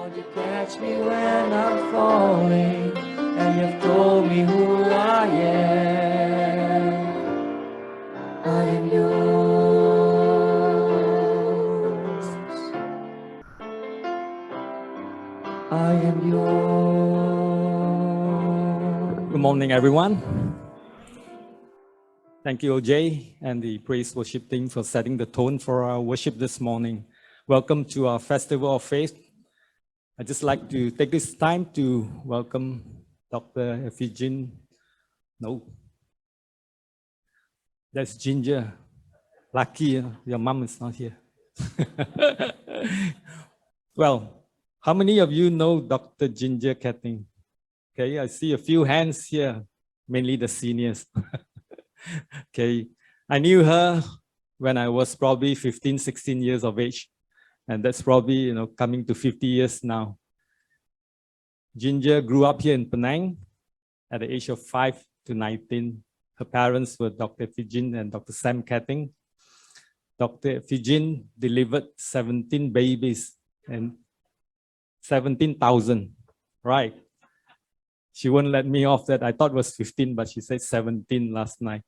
Won't you catch me when I'm falling, and you've told me who I am. I am yours. I am yours. Good morning, everyone. Thank you, OJ, and the praise worship team for setting the tone for our worship this morning. Welcome to our Festival of Faith. I'd just like to take this time to welcome Dr. Ephigene. No, that's Ginger. Lucky your mom is not here. Well, how many of you know Dr. Ginger Ketting? Okay, I see a few hands here, mainly the seniors. Okay, I knew her when I was probably 15, 16 years of age. And that's probably, coming to 50 years now. Ginger grew up here in Penang at the age of 5 to 19. Her parents were Dr. Ephigene and Dr. Sam Ketting. Dr. Ephigene delivered 17 babies and 17,000, right? She wouldn't let me off that. I thought it was 15, but she said 17 last night.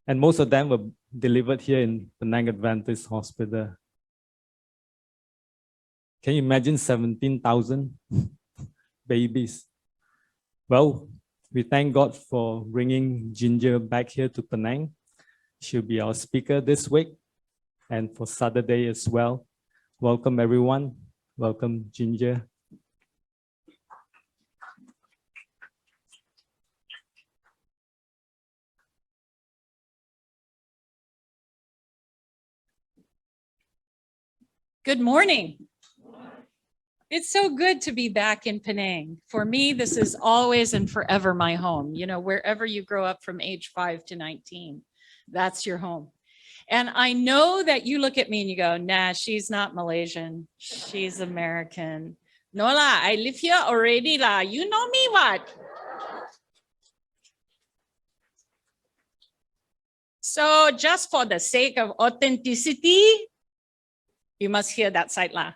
And most of them were delivered here in Penang Adventist Hospital. Can you imagine 17,000 babies? Well, we thank God for bringing Ginger back here to Penang. She'll be our speaker this week and for Saturday as well. Welcome, everyone. Welcome, Ginger. Good morning. It's so good to be back in Penang. For me, this is always and forever my home. You know, wherever you grow up from age 5 to 19, that's your home. And I know that you look at me and you go, nah, she's not Malaysian. She's American. No lah, I live here already lah. You know me what? So just for the sake of authenticity, you must hear that side lah.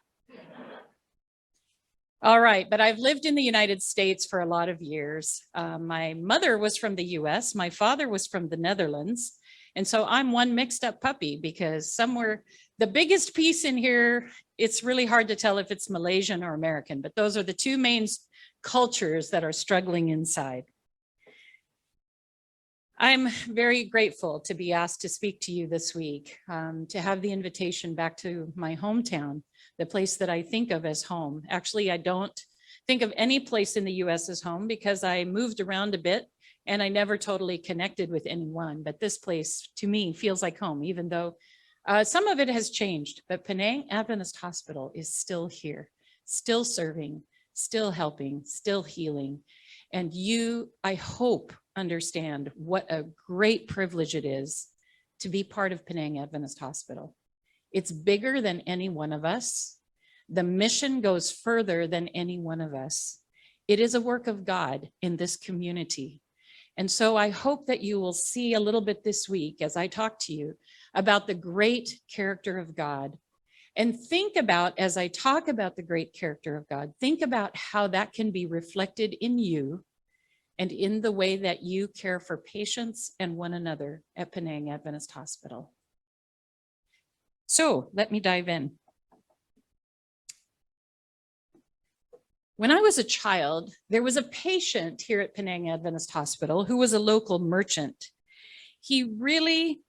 All right, but I've lived in the United States for a lot of years. My mother was from the US, my father was from the Netherlands. And so I'm one mixed up puppy because somewhere, the biggest piece in here, it's really hard to tell if it's Malaysian or American, but those are the two main cultures that are struggling inside. I'm very grateful to be asked to speak to you this week, to have the invitation back to my hometown, the place that I think of as home. Actually, I don't think of any place in the US as home because I moved around a bit and I never totally connected with anyone. But this place to me feels like home, even though some of it has changed. But Penang Adventist Hospital is still here, still serving, still helping, still healing. And you, I hope, understand what a great privilege it is to be part of Penang Adventist Hospital. It's bigger than any one of us. The mission goes further than any one of us. It is a work of God in this community. And so I hope that you will see a little bit this week as I talk to you about the great character of God. And think about, as I talk about the great character of God, think about how that can be reflected in you and in the way that you care for patients and one another at Penang Adventist Hospital. So let me dive in. When I was a child, there was a patient here at Penang Adventist Hospital who was a local merchant. He really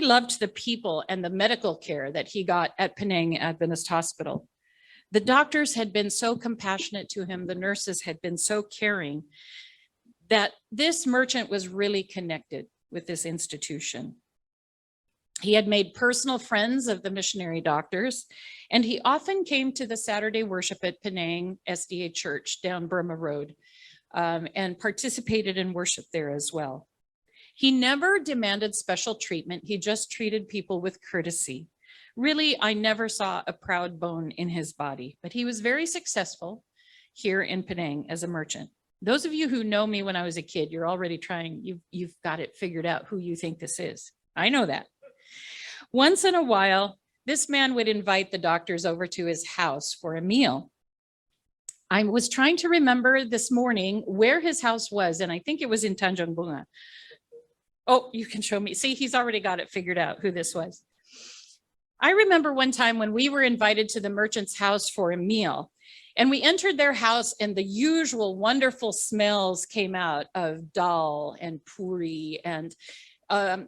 loved the people and the medical care that he got at Penang Adventist Hospital. The doctors had been so compassionate to him, the nurses had been so caring, that this merchant was really connected with this institution. He had made personal friends of the missionary doctors, and he often came to the Saturday worship at Penang SDA Church down Burma Road and participated in worship there as well. He never demanded special treatment. He just treated people with courtesy. Really, I never saw a proud bone in his body, but he was very successful here in Penang as a merchant. Those of you who know me when I was a kid, you're already trying, you've got it figured out who you think this is. I know that. Once in a while, this man would invite the doctors over to his house for a meal. I was trying to remember this morning where his house was, and I think it was in Tanjung Bunga. Oh, you can show me. See, he's already got it figured out who this was. I remember one time when we were invited to the merchant's house for a meal, and we entered their house and the usual wonderful smells came out of dal and puri, and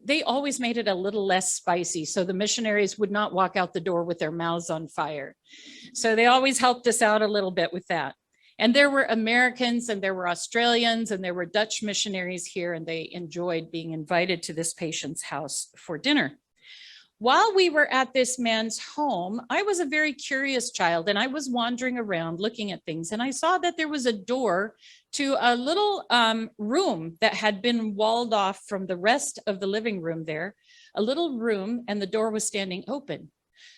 they always made it a little less spicy so the missionaries would not walk out the door with their mouths on fire. So they always helped us out a little bit with that. And there were Americans and there were Australians and there were Dutch missionaries here, and they enjoyed being invited to this patient's house for dinner. While we were at this man's home, I was a very curious child and I was wandering around looking at things, and I saw that there was a door to a little room that had been walled off from the rest of the living room there, a little room, and the door was standing open.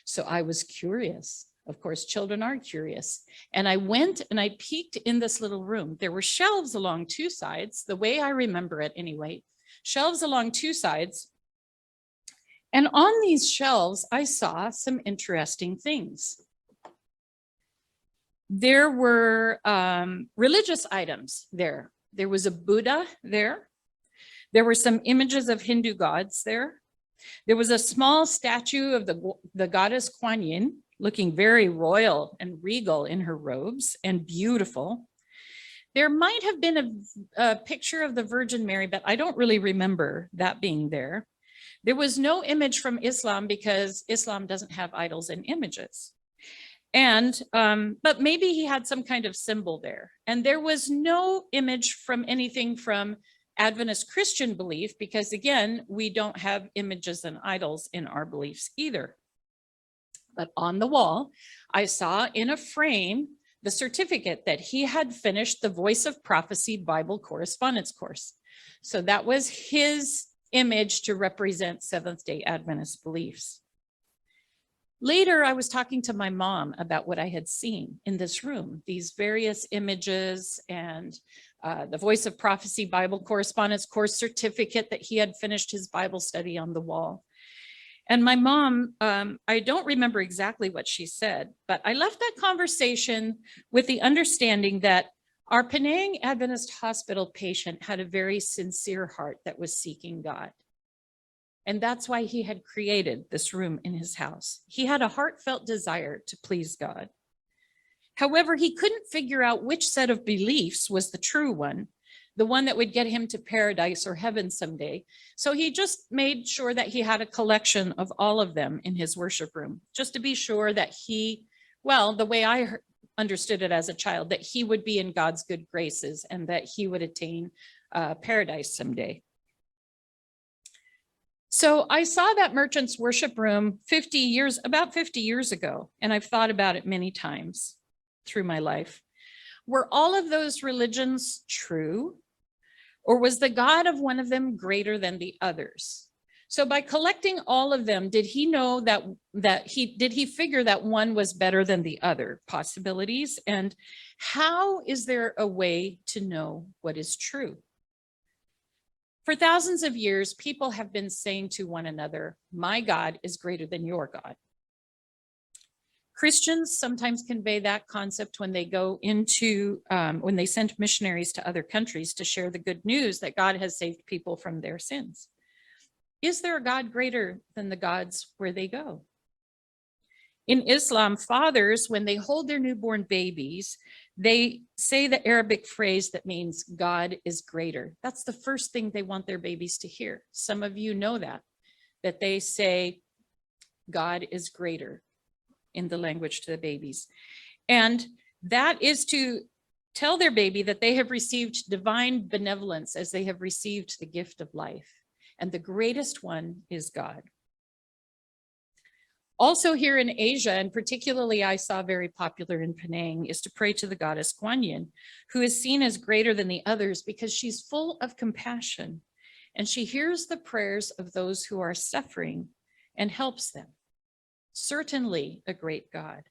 So I was curious. Of course, children are curious. And I went and I peeked in this little room. There were shelves along two sides, the way I remember it anyway, shelves along two sides. And on these shelves, I saw some interesting things. There were religious items there. There was a Buddha there. There were some images of Hindu gods there. There was a small statue of the goddess Kuan Yin, looking very royal and regal in her robes and beautiful. There might have been a picture of the Virgin Mary, but I don't really remember that being there. There was no image from Islam because Islam doesn't have idols and images. And, but maybe he had some kind of symbol there. And there was no image from anything from Adventist Christian belief, because again, we don't have images and idols in our beliefs either. But on the wall, I saw in a frame the certificate that he had finished the Voice of Prophecy Bible correspondence course. So that was his image to represent Seventh-day Adventist beliefs. Later, I was talking to my mom about what I had seen in this room, these various images and the Voice of Prophecy Bible correspondence course certificate that he had finished his Bible study on the wall. And my mom, I don't remember exactly what she said, but I left that conversation with the understanding that our Penang Adventist Hospital patient had a very sincere heart that was seeking God. And that's why he had created this room in his house. He had a heartfelt desire to please God. However, he couldn't figure out which set of beliefs was the true one, the one that would get him to paradise or heaven someday. So he just made sure that he had a collection of all of them in his worship room, just to be sure that he, well, the way I understood it as a child, that he would be in God's good graces and that he would attain paradise someday. So I saw that merchant's worship room about 50 years ago, and I've thought about it many times through my life. Were all of those religions true? Or was the God of one of them greater than the others? So by collecting all of them, did he know did he figure that one was better than the other? Possibilities. And how is there a way to know what is true? For thousands of years, people have been saying to one another, my God is greater than your God. Christians sometimes convey that concept when they go into, when they send missionaries to other countries to share the good news that God has saved people from their sins. Is there a God greater than the gods where they go? In Islam, fathers, when they hold their newborn babies, they say the Arabic phrase that means God is greater. That's the first thing they want their babies to hear. Some of you know that they say God is greater in the language to the babies. And that is to tell their baby that they have received divine benevolence as they have received the gift of life. And the greatest one is God. Also here in Asia, and particularly I saw very popular in Penang, is to pray to the goddess Kuan Yin, who is seen as greater than the others because she's full of compassion and she hears the prayers of those who are suffering and helps them. Certainly a great God.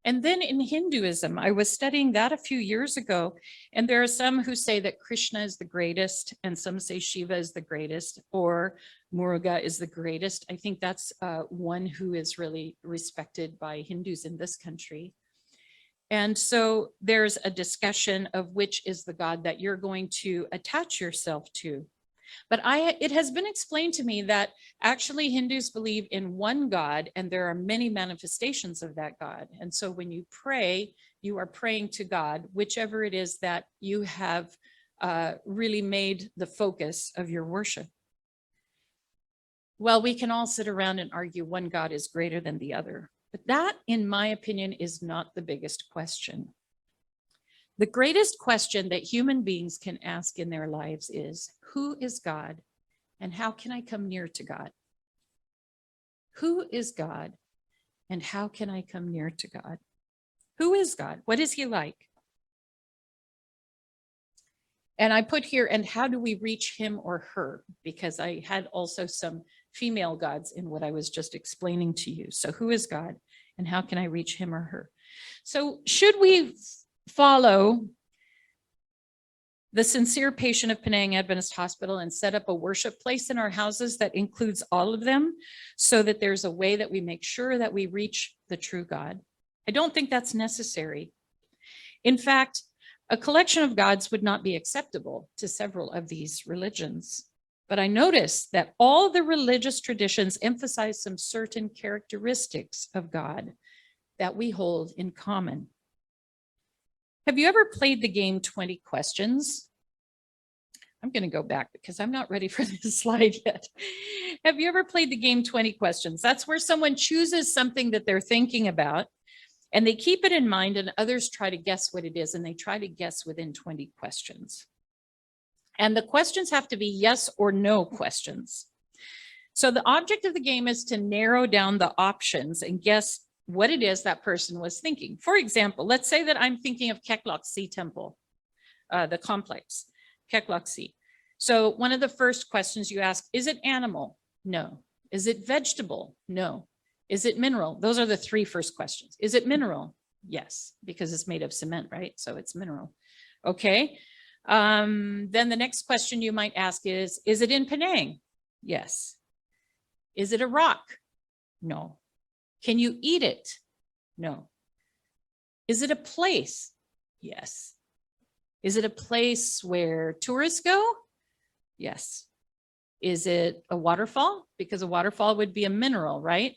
And then in Hinduism, I was studying that a few years ago, and there are some who say that Krishna is the greatest, and some say Shiva is the greatest, or Muruga is the greatest. I think that's one who is really respected by Hindus in this country. And so there's a discussion of which is the God that you're going to attach yourself to. But it has been explained to me that actually Hindus believe in one God, and there are many manifestations of that God. And so when you pray, you are praying to God, whichever it is that you have really made the focus of your worship. Well, we can all sit around and argue one God is greater than the other, but that, in my opinion, is not the biggest question. The greatest question that human beings can ask in their lives is, who is God and how can I come near to God? Who is God and how can I come near to God? Who is God? What is he like? And I put here, and how do we reach him or her? Because I had also some female gods in what I was just explaining to you. So who is God and how can I reach him or her? So should we follow the sincere patient of Penang Adventist Hospital and set up a worship place in our houses that includes all of them so that there's a way that we make sure that we reach the true God? I don't think that's necessary. In fact, a collection of gods would not be acceptable to several of these religions. But I noticed that all the religious traditions emphasize some certain characteristics of God that we hold in common. Have you ever played the game 20 Questions? I'm going to go back because I'm not ready for this slide yet. Have you ever played the game 20 Questions? That's where someone chooses something that they're thinking about and they keep it in mind and others try to guess what it is, and they try to guess within 20 questions. And the questions have to be yes or no questions. So the object of the game is to narrow down the options and guess what it is that person was thinking. For example, let's say that I'm thinking of Kekloksi Temple, the complex, Kekloksi. So one of the first questions you ask, is it animal? No. Is it vegetable? No. Is it mineral? Those are the three first questions. Is it mineral? Yes, because it's made of cement, right? So it's mineral. Okay. Then the next question you might ask is it in Penang? Yes. Is it a rock? No. Can you eat it? No. Is it a place? Yes. Is it a place where tourists go? Yes. Is it a waterfall? Because a waterfall would be a mineral, right?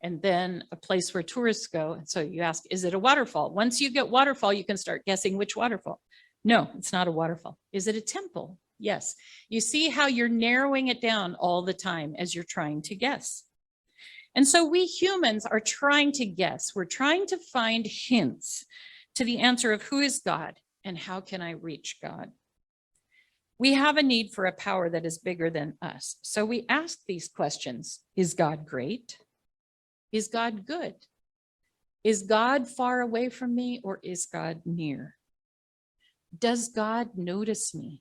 And then a place where tourists go. And so you ask, is it a waterfall? Once you get waterfall, you can start guessing which waterfall. No, it's not a waterfall. Is it a temple? Yes. You see how you're narrowing it down all the time as you're trying to guess. And so we humans are trying to guess. We're trying to find hints to the answer of who is God and how can I reach God? We have a need for a power that is bigger than us. So we ask these questions. Is God great? Is God good? Is God far away from me or is God near? Does God notice me?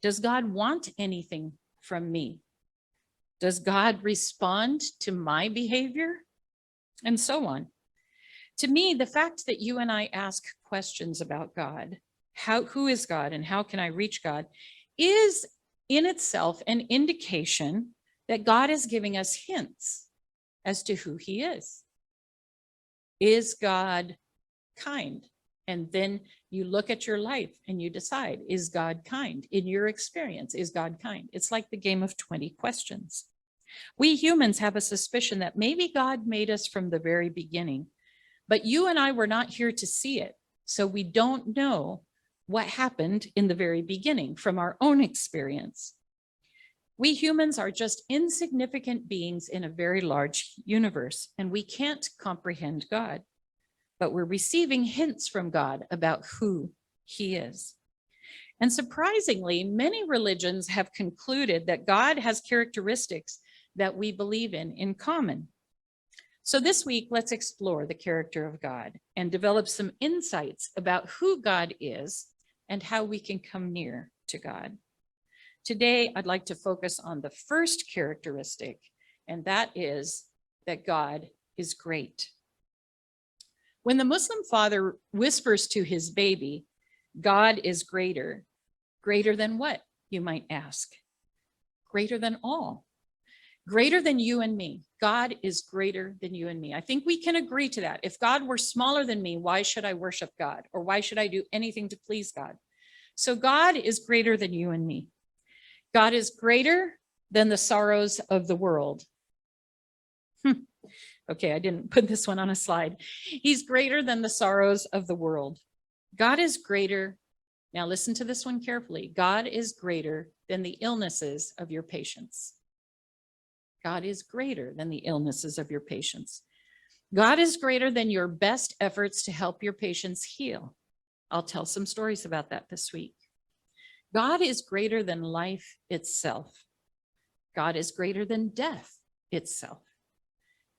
Does God want anything from me? Does God respond to my behavior? And so on. To me, the fact that you and I ask questions about God, who is God and how can I reach God, is in itself an indication that God is giving us hints as to who he is. Is God kind? And then you look at your life and you decide, is God kind? In your experience, is God kind? It's like the game of 20 questions. We humans have a suspicion that maybe God made us from the very beginning, but you and I were not here to see it. So we don't know what happened in the very beginning from our own experience. We humans are just insignificant beings in a very large universe, and we can't comprehend God, but we're receiving hints from God about who he is. And surprisingly, many religions have concluded that God has characteristics that we believe in common. So this week, let's explore the character of God and develop some insights about who God is and how we can come near to God. Today, I'd like to focus on the first characteristic, and that is that God is great. When the Muslim father whispers to his baby, God is greater, greater than what, you might ask? Greater than all. Greater than you and me. God is greater than you and me. I think we can agree to that. If God were smaller than me, why should I worship God? Or why should I do anything to please God? So God is greater than you and me. God is greater than the sorrows of the world. Okay, I didn't put this one on a slide. He's greater than the sorrows of the world. God is greater. Now listen to this one carefully. God is greater than the illnesses of your patients. God is greater than the illnesses of your patients. God is greater than your best efforts to help your patients heal. I'll tell some stories about that this week. God is greater than life itself. God is greater than death itself.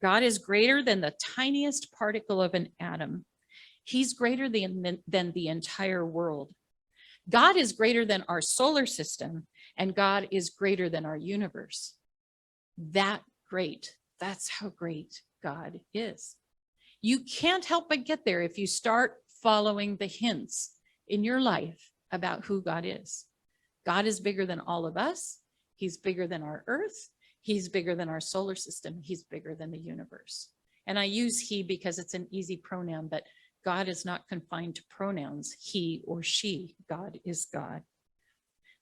God is greater than the tiniest particle of an atom. He's greater than the entire world. God is greater than our solar system, and God is greater than our universe. That great. That's how great God is. You can't help but get there if you start following the hints in your life about who God is. God is bigger than all of us. He's bigger than our earth. He's bigger than our solar system. He's bigger than the universe. And I use he because it's an easy pronoun, but God is not confined to pronouns, he or she. God is God.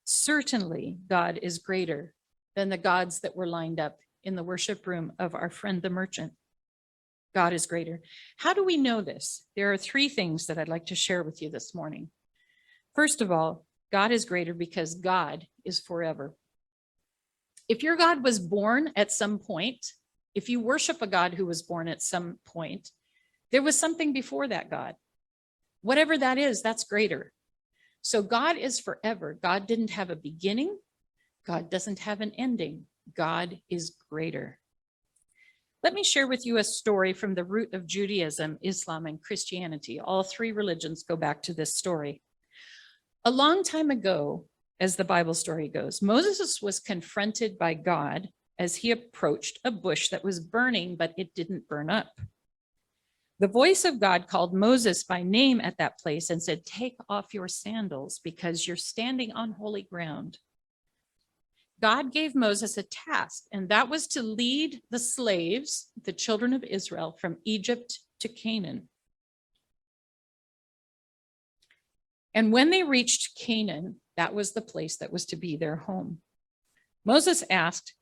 Certainly, God is greater than the gods that were lined up in the worship room of our friend the merchant. God is greater. How do we know this? There are three things that I'd like to share with you this morning. First of all, God is greater because God is forever. If your God was born at some point, if you worship a God who was born at some point, there was something before that God. Whatever that is, that's greater. So God is forever. God didn't have a beginning. God doesn't have an ending. God is greater. Let me share with you a story from the root of Judaism, Islam, and Christianity. All three religions go back to this story. A long time ago, as the Bible story goes, Moses was confronted by God as he approached a bush that was burning, but it didn't burn up. The voice of God called Moses by name at that place and said, "Take off your sandals because you're standing on holy ground." God gave Moses a task, and that was to lead the slaves, the children of Israel, from Egypt to Canaan. And when they reached Canaan, that was the place that was to be their home. Moses asked,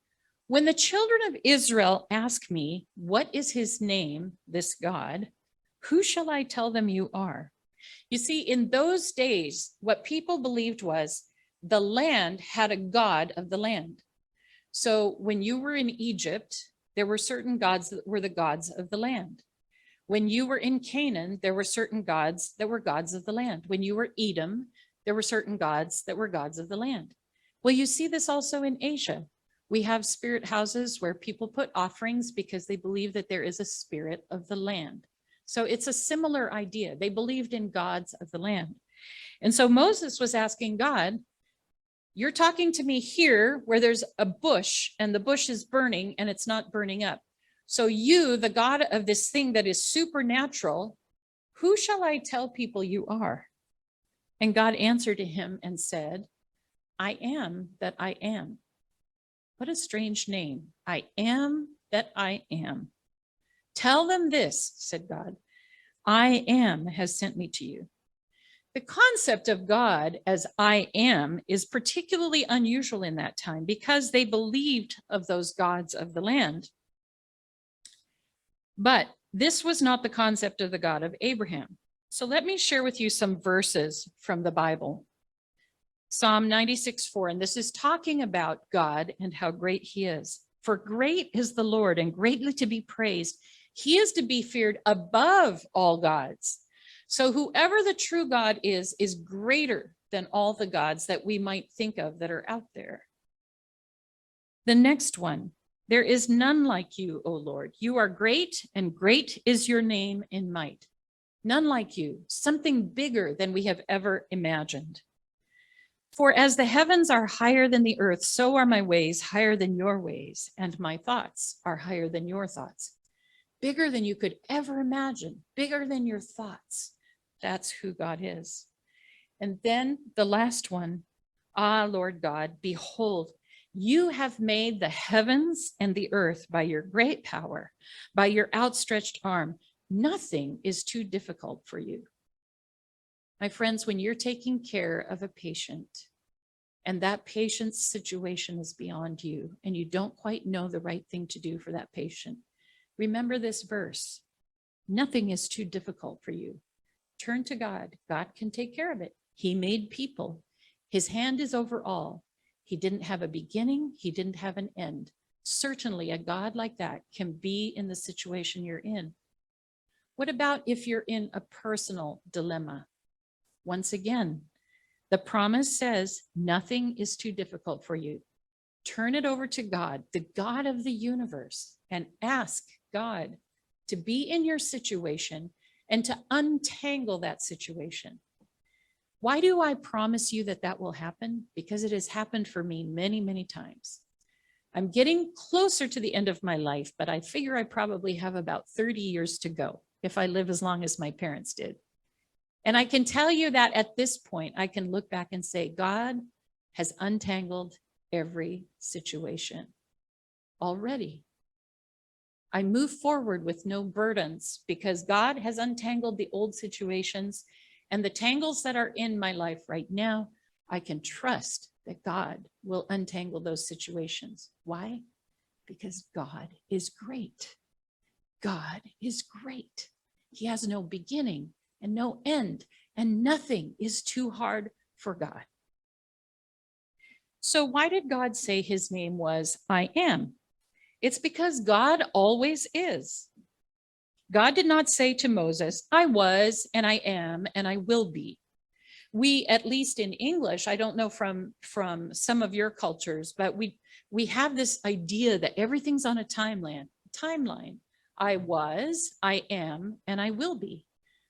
"When the children of Israel ask me, 'What is his name, this God?' who shall I tell them you are?" You see, in those days, what people believed was the land had a god of the land. So when you were in Egypt, there were certain gods that were the gods of the land. When you were in Canaan, there were certain gods that were gods of the land. When you were Edom, there were certain gods that were gods of the land. Well, you see this also in Asia. We have spirit houses where people put offerings because they believe that there is a spirit of the land. So it's a similar idea. They believed in gods of the land. And so Moses was asking God, "You're talking to me here where there's a bush and the bush is burning and it's not burning up. So you, the God of this thing that is supernatural, who shall I tell people you are?" And God answered to him and said, "I am that I am." What a strange name. I am that I am. "Tell them this," said God, "I am has sent me to you." The concept of God as I am is particularly unusual in that time because they believed of those gods of the land. But this was not the concept of the God of Abraham. So let me share with you some verses from the Bible. Psalm 96:4, and this is talking about God and how great he is. "For great is the Lord and greatly to be praised. He is to be feared above all gods." So whoever the true God is greater than all the gods that we might think of that are out there. The next one, "There is none like you, O Lord. You are great, and great is your name in might." None like you, something bigger than we have ever imagined. "For as the heavens are higher than the earth, so are my ways higher than your ways, and my thoughts are higher than your thoughts." Bigger than you could ever imagine, bigger than your thoughts. That's who God is. And then the last one, "Ah, Lord God, behold, You have made the heavens and the earth by your great power, by your outstretched arm. Nothing is too difficult for you. My friends, when you're taking care of a patient and that patient's situation is beyond you and you don't quite know the right thing to do for that patient, remember this verse. Nothing is too difficult for you. Turn to God. God can take care of it. He made people. His hand is over all. He didn't have a beginning. He didn't have an end. Certainly a God like that can be in the situation you're in. What about if you're in a personal dilemma? Once again, the promise says nothing is too difficult for you. Turn it over to God, the God of the universe, and ask God to be in your situation and to untangle that situation. Why do I promise you that that will happen? Because it has happened for me many, many times. I'm getting closer to the end of my life, but I figure I probably have about 30 years to go if I live as long as my parents did. And I can tell you that at this point, I can look back and say, God has untangled every situation already. I move forward with no burdens because God has untangled the old situations, and the tangles that are in my life right now, I can trust that God will untangle those situations. Why? Because God is great. God is great. He has no beginning and no end, and nothing is too hard for God. So why did God say his name was I am? It's because God always is. God did not say to Moses, I was, and I am, and I will be. We, at least in English, I don't know from some of your cultures, but we have this idea that everything's on a timeline. I was, I am, and I will be.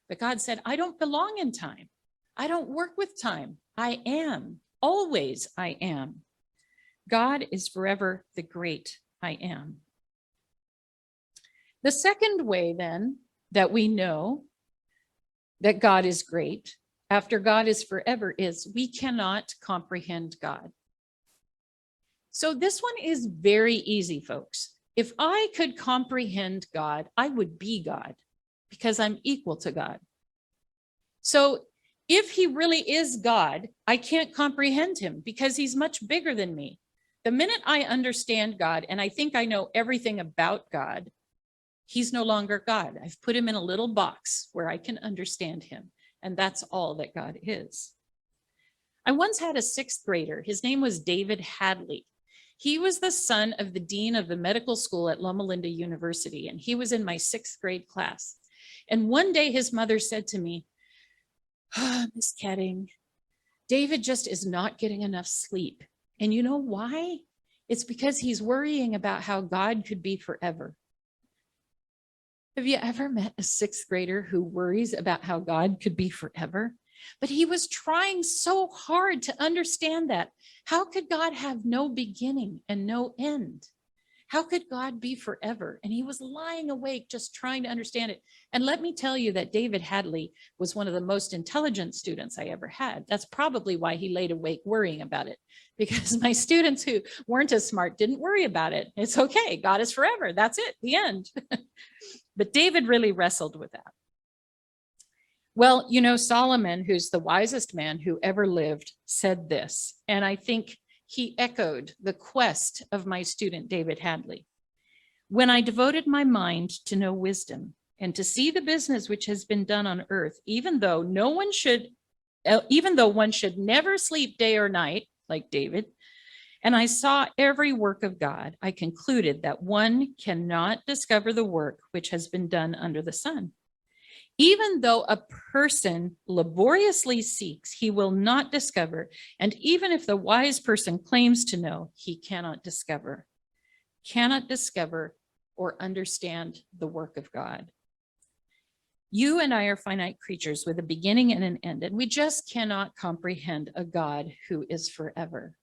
But God said, I don't belong in time. I don't work with time. I am, always I am. God is forever the great I am. The second way then that we know that God is great after God is forever is we cannot comprehend God. So this one is very easy, folks. If I could comprehend God, I would be God because I'm equal to God. So if he really is God, I can't comprehend him because he's much bigger than me. The minute I understand God and I think I know everything about God, he's no longer God. I've put him in a little box where I can understand him. And that's all that God is. I once had a 6th grader. His name was David Hadley. He was the son of the dean of the medical school at Loma Linda University, and he was in my 6th grade class. And one day his mother said to me, Miss Ketting, David just is not getting enough sleep. And you know why? It's because he's worrying about how God could be forever. Have you ever met a 6th grader who worries about how God could be forever? But he was trying so hard to understand that. How could God have no beginning and no end? How could God be forever? And he was lying awake just trying to understand it. And let me tell you that David Hadley was one of the most intelligent students I ever had. That's probably why he laid awake worrying about it, because my students who weren't as smart didn't worry about it. It's okay. God is forever. That's it. The end. But David really wrestled with that. Well, you know, Solomon, who's the wisest man who ever lived, said this, and I think he echoed the quest of my student, David Hadley. When I devoted my mind to know wisdom and to see the business which has been done on earth, even though one should never sleep day or night, like David, and I saw every work of God, I concluded that one cannot discover the work which has been done under the sun. Even though a person laboriously seeks, he will not discover. And even if the wise person claims to know, he cannot discover or understand the work of God. You and I are finite creatures with a beginning and an end, and we just cannot comprehend a God who is forever.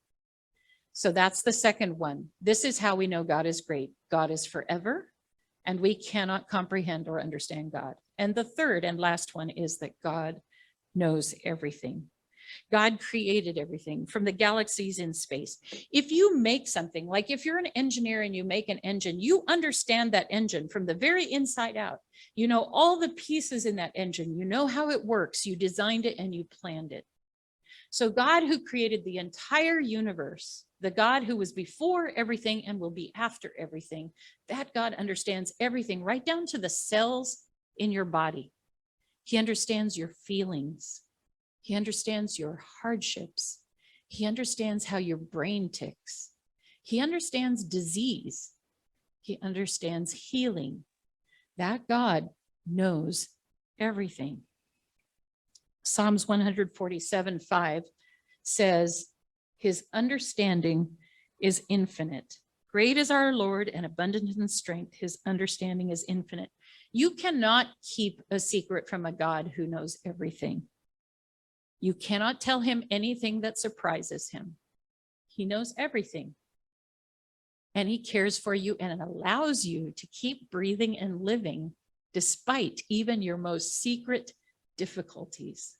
So that's the second one. This is how we know God is great. God is forever, and we cannot comprehend or understand God. And the third and last one is that God knows everything. God created everything from the galaxies in space. If you make something, like if you're an engineer and you make an engine, you understand that engine from the very inside out. You know all the pieces in that engine. You know how it works. You designed it and you planned it. So God, who created the entire universe, the God who was before everything and will be after everything, that God understands everything right down to the cells in your body. He understands your feelings. He understands your hardships. He understands how your brain ticks. He understands disease. He understands healing. That God knows everything. Psalms 147:5 says, his understanding is infinite. Great is our Lord and abundant in strength. His understanding is infinite. You cannot keep a secret from a God who knows everything. You cannot tell him anything that surprises him. He knows everything. And he cares for you and allows you to keep breathing and living despite even your most secret difficulties.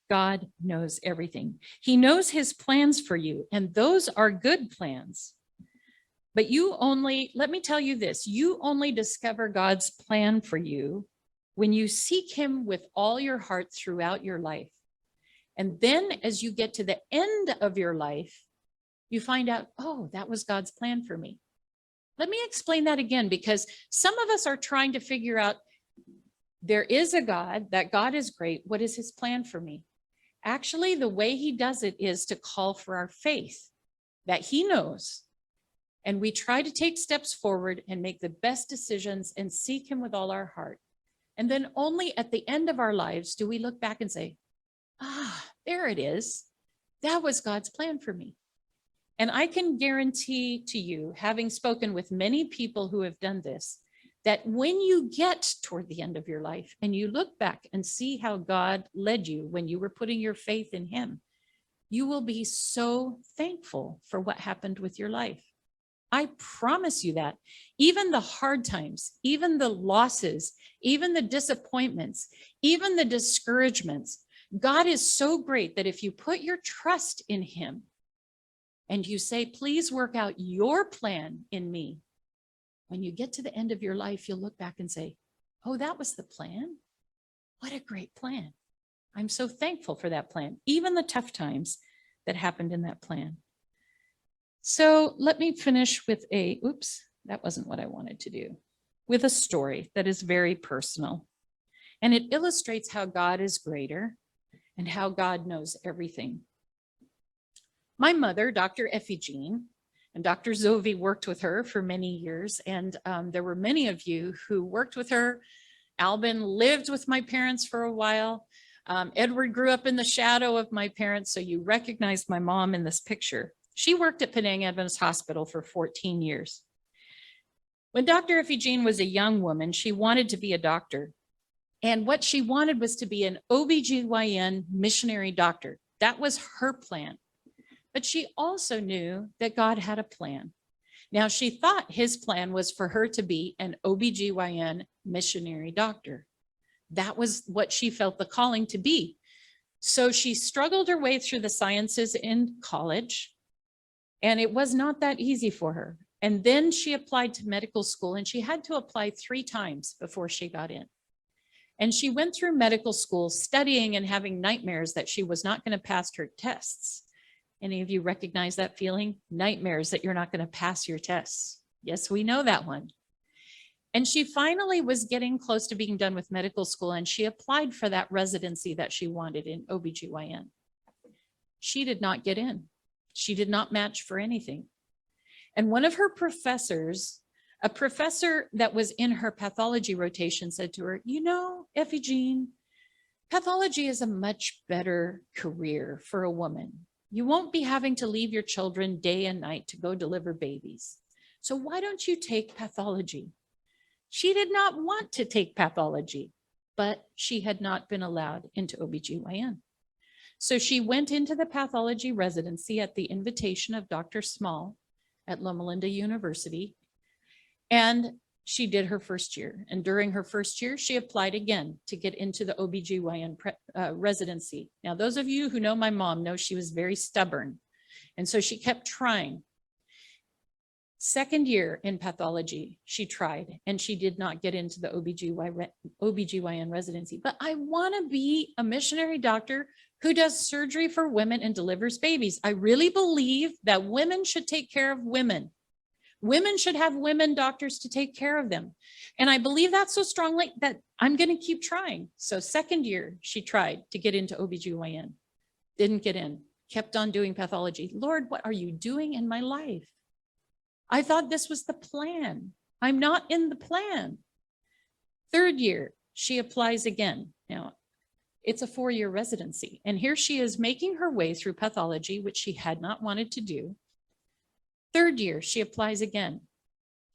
God knows everything. He knows his plans for you, and those are good plans. But let me tell you this, you only discover God's plan for you when you seek him with all your heart throughout your life. And then as you get to the end of your life, you find out, oh, that was God's plan for me. Let me explain that again, because some of us are trying to figure out, there is a God, that God is great. What is his plan for me? Actually, the way he does it is to call for our faith that he knows. And we try to take steps forward and make the best decisions and seek him with all our heart. And then only at the end of our lives do we look back and say, there it is. That was God's plan for me. And I can guarantee to you, having spoken with many people who have done this, that when you get toward the end of your life and you look back and see how God led you when you were putting your faith in him, you will be so thankful for what happened with your life. I promise you that. Even the hard times, even the losses, even the disappointments, even the discouragements, God is so great that if you put your trust in him and you say, please work out your plan in me, when you get to the end of your life, you'll look back and say, oh, that was the plan. What a great plan. I'm so thankful for that plan, even the tough times that happened in that plan. So let me finish with that wasn't what I wanted to do, with a story that is very personal. And it illustrates how God is greater and how God knows everything. My mother, Dr. Effie Jean, and Dr. Zovi worked with her for many years. And there were many of you who worked with her. Albin lived with my parents for a while. Edward grew up in the shadow of my parents. So you recognized my mom in this picture. She worked at Penang Adventist Hospital for 14 years. When Dr. Effie Jean was a young woman, she wanted to be a doctor. And what she wanted was to be an OBGYN missionary doctor. That was her plan. But she also knew that God had a plan. Now, she thought his plan was for her to be an OBGYN missionary doctor. That was what she felt the calling to be. So she struggled her way through the sciences in college, and it was not that easy for her. And then she applied to medical school, and she had to apply 3 times before she got in. And she went through medical school studying and having nightmares that she was not going to pass her tests. Any of you recognize that feeling? Nightmares that you're not going to pass your tests. Yes, we know that one. And she finally was getting close to being done with medical school, and she applied for that residency that she wanted in OBGYN. She did not get in. She did not match for anything. And one of her professors, a professor that was in her pathology rotation, said to her, you know, Effie Jean, pathology is a much better career for a woman. You won't be having to leave your children day and night to go deliver babies. So why don't you take pathology? She did not want to take pathology, but she had not been allowed into OBGYN. So she went into the pathology residency at the invitation of Dr. Small at Loma Linda University. And she did her first year. And during her first year, she applied again to get into the OBGYN residency. Now, those of you who know my mom know she was very stubborn. And so she kept trying. Second year in pathology, she tried, and she did not get into the OBGYN residency. But I want to be a missionary doctor who does surgery for women and delivers babies. I really believe that women should take care of women. Women should have women doctors to take care of them. And I believe that so strongly that I'm going to keep trying. So second year, she tried to get into OBGYN. Didn't get in, kept on doing pathology. Lord, what are you doing in my life? I thought this was the plan. I'm not in the plan. Third year, she applies again. Now, it's a 4-year residency. And here she is making her way through pathology, which she had not wanted to do. Third year, she applies again.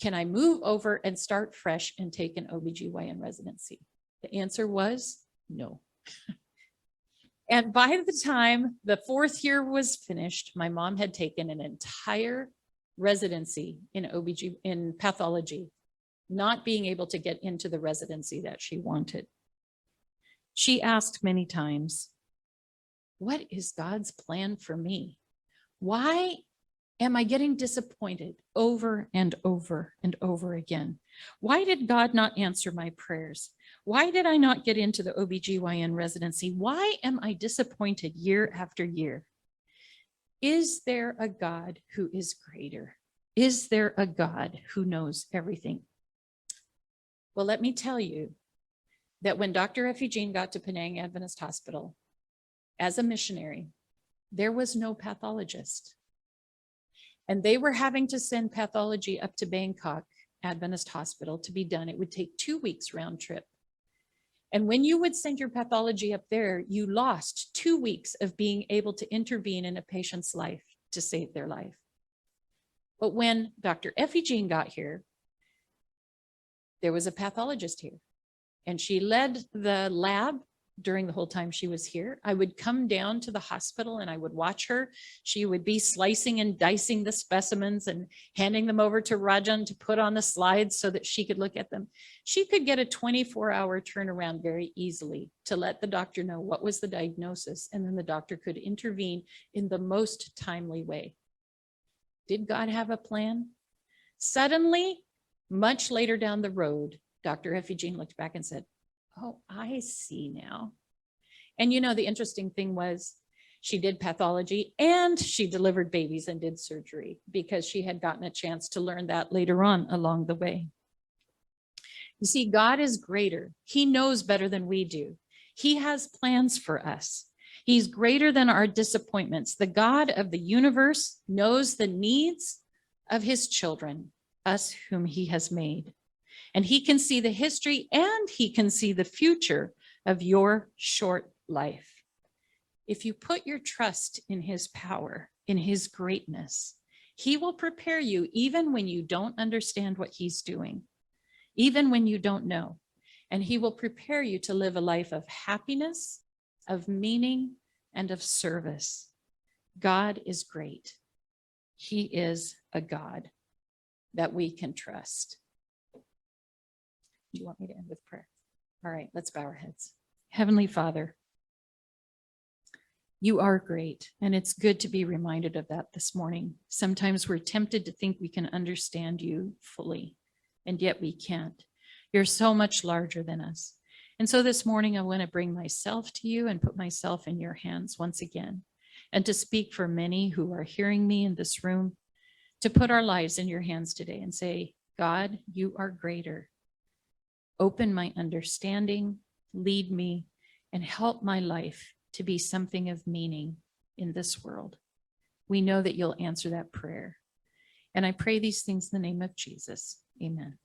Can I move over and start fresh and take an OBGYN residency? The answer was no. And by the time the 4th year was finished, my mom had taken an entire residency in pathology, not being able to get into the residency that she wanted. She asked many times, what is God's plan for me? Why am I getting disappointed over and over and over again? Why did God not answer my prayers? Why did I not get into the OBGYN residency? Why am I disappointed year after year? Is there a God who is greater? Is there a God who knows everything? Well, let me tell you that when Dr. Effie Jean got to Penang Adventist Hospital as a missionary, there was no pathologist. And they were having to send pathology up to Bangkok Adventist Hospital to be done. It would take 2 weeks round trip. And when you would send your pathology up there, you lost 2 weeks of being able to intervene in a patient's life to save their life. But when Dr. Effie Jean got here, there was a pathologist here, and she led the lab during the whole time she was here. I would come down to the hospital and I would watch her. She would be slicing and dicing the specimens and handing them over to Rajan to put on the slides so that she could look at them. She could get a 24-hour turnaround very easily to let the doctor know what was the diagnosis, and then the doctor could intervene in the most timely way. Did God have a plan? Suddenly, much later down the road, Dr. Effie Jean looked back and said, oh, I see now. And you know, the interesting thing was she did pathology and she delivered babies and did surgery because she had gotten a chance to learn that later on along the way. You see, God is greater. He knows better than we do. He has plans for us. He's greater than our disappointments. The God of the universe knows the needs of his children, us whom he has made. And he can see the history and he can see the future of your short life. If you put your trust in his power, in his greatness, he will prepare you even when you don't understand what he's doing, even when you don't know. And he will prepare you to live a life of happiness, of meaning, and of service. God is great. He is a God that we can trust. Do you want me to end with prayer? All right, let's bow our heads. Heavenly Father, you are great, and it's good to be reminded of that this morning. Sometimes we're tempted to think we can understand you fully, and yet we can't. You're so much larger than us. And so this morning, I want to bring myself to you and put myself in your hands once again, and to speak for many who are hearing me in this room, to put our lives in your hands today and say, God, you are greater. Open my understanding, lead me, and help my life to be something of meaning in this world. We know that you'll answer that prayer. And I pray these things in the name of Jesus. Amen.